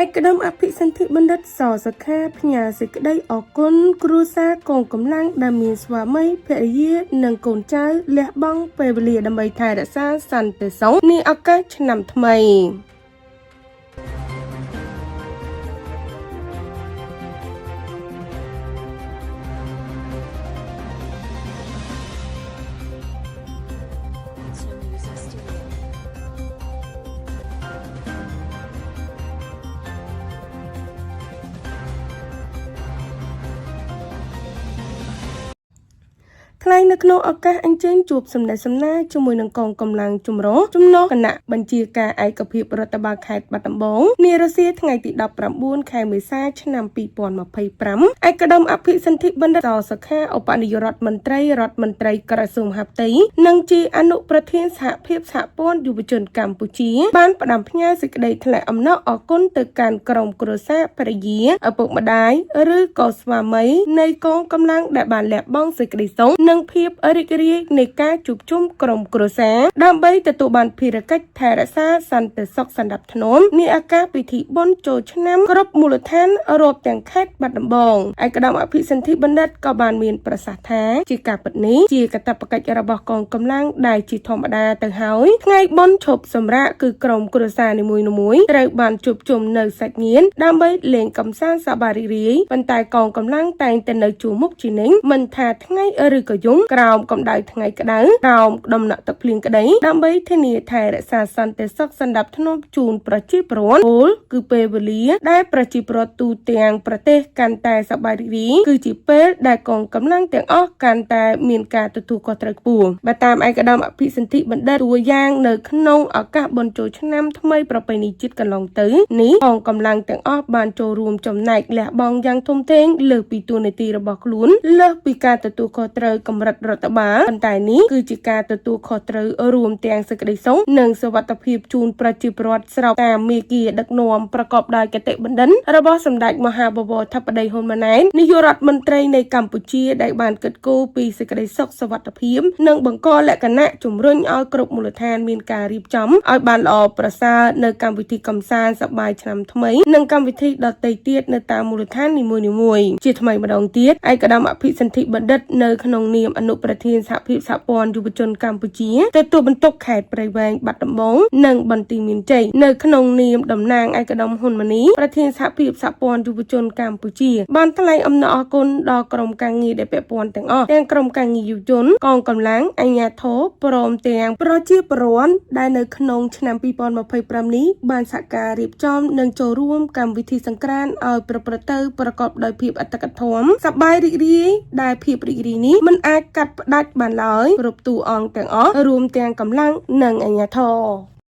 ឯកឧត្តមអភិសន្ធិបណ្ឌិតសសុខាផ្ញើសេចក្តីអរគុណគ្រួសារកងកម្លាំងដែលមានស្វាមីភរិយានិងកូនចៅលះបង់ពេលវេលាដើម្បីថែរក្សាសន្តិសុខនាឱកាសឆ្នាំថ្មីថ្លែងនៅក្នុងឱកាសអញ្ជើញជួបសម្ដែងសម្ណាជាមួយនឹងកងកម្លាំងចម្រុះចំណុះគណៈបញ្ជាការឯកភាពរដ្ឋបាលខេត្តបាត់ដំបងនារសៀលថ្ងៃទី19ខែមេសាឆ្នាំ2025ឯកឧត្តមអភិសន្ធិបណ្ឌិតសសុខាឧបនាយករដ្ឋមន្ត្រីក្រសួងមហាផ្ទៃនិងជាអនុប្រធានសហភាពសហព័ន្ធយុវជនកម្ពុជាបានផ្ដាំផ្ញើសេចក្តីថ្លែងអំណរអគុណទៅកាន់ក្រុមគ្រួសារភរិយាឪពុកម្ដាយឬក៏ស្វាមីនៃកងកម្លាំងដែលបានលះបង់សេចក្តីសុខនិងភាពរីករាយនៃការជួបជុំក្រុមគ្រួសារដើម្បីទទួលបានភារកិច្ចថែរក្សាសន្តិសុខសណ្ដាប់ធ្នាប់នាឱកាសពិធីបុណ្យចូលឆ្នាំគ្រប់មូលដ្ឋានរាប់ទាំងខេត្តបាត់ដំបងឯកឧត្តមអភិសន្ធិបណ្ឌិតក៏បានមានប្រសាសន៍ថាជាការពិតនេះជាកាតព្វកិច្ចរបស់កងកម្លាំងដែលជាធម្មតាទៅហើយថ្ងៃបុណ្យឈប់សម្រាកគឺក្រុមគ្រួសារនីមួយៗត្រូវបានជួបជុំនៅសាច់ញាតិដើម្បីលេងកម្សាន្តសប្បាយរីករាយប៉ុន្តែកងកម្លាំងតែងតែនៅជួរមុខជានិញមិនថាថ្ងៃឬក៏យប់ក្រោមកម្ដៅថ្ងៃក្តៅក្រោមដំណក់ទឹកភ្លៀងក្តីដើម្បីធានាថែរក្សាសន្តិសុខសណ្ដាប់ធ្នាប់ជូនប្រជាពលរដ្ឋពលគឺពេលវេលាដែលប្រជាពលរដ្ឋទូទាំងប្រទេសកាន់តែសប្បាយរីករាយគឺជាពេលដែលកងកម្លាំងទាំងអស់កាន់តែមានការទទួលខុសត្រូវខ្ពស់បើតាមឯកឧត្តមអភិសន្ធិបណ្ឌិតរួយ៉ាងនៅក្នុងឱកាសបុណ្យចូលឆ្នាំថ្មីប្រពៃណីជាតិកន្លងទៅនេះកងកម្លាំងទាំងអស់បានចូលរួមចំណែកលះបង់យ៉ាងធំធេងលើសពីតួនាទីរបស់ខ្លួនលើសពីការទទួលខុសត្រូវកម្រិតរដ្ឋបាលប៉ុន្តែនេះគឺជាការទទួលខុសត្រូវរួមទាំងសេចក្តីសុខនិងសុវត្ថិភាពជូនប្រជាពលរដ្ឋស្របតាមមាគ៌ាដឹកនាំប្រកបដោយគតិបណ្ឌិតរបស់សម្ដេចមហាបវរធិបតីហ៊ុនម៉ាណែតនាយករដ្ឋមន្ត្រីនៃកម្ពុជាដែលបានគិតគូរពីសេចក្តីសុខសុវត្ថិភាពនិងបង្កលក្ខណៈជំរុញឲ្យគ្រប់មូលដ្ឋានមានការរៀបចំឲ្យបានល្អប្រសើរនៅកម្មវិធីកម្សាន្តសប្បាយឆ្នាំថ្មីនិងកម្មវិធីដទៃទៀតនៅតាមមូលដ្ឋាននីមួយៗជាថ្មីម្ដងទៀតឯកឧត្តមអភិសន្ធិបណ្ឌិតនៅក្នុងនាមអនុប្រធានសហភាពសហព័ន្ធយុវជនកម្ពុជាទទួលបន្ទុកខេត្តព្រៃវែងបាត់ដំបងនិងបន្ទាយមានជ័យនៅក្នុងនាមតំណាងឯកឧត្តមហ៊ុនម៉ាណីប្រធានសហភាពសហព័ន្ធយុវជនកម្ពុជាបានថ្លែងអំណរអគុណដល់ក្រុមការងារដែលពាក់ព័ន្ធទាំងអស់ទាំងក្រុមការងារយុវជនកងកម្លាំងអាជ្ញាធរព្រមទាំងប្រជាពលរដ្ឋដែលនៅក្នុងឆ្នាំ2025នេះបានសហការរៀបចំនិងចូលរួមកម្មវិធីសង្ក្រាន្តឲ្យប្រព្រឹត្តទៅប្រកបដោយភាពអត្តកធម៌សប្បាយរីករាយដែលភាពរីករាយនេះមិនអាចកាត់ផ្ដាច់បានឡើយគ្រប់តួអង្គទាំងអស់រួមទាំងកម្លាំងនិងអាជ្ញាធរ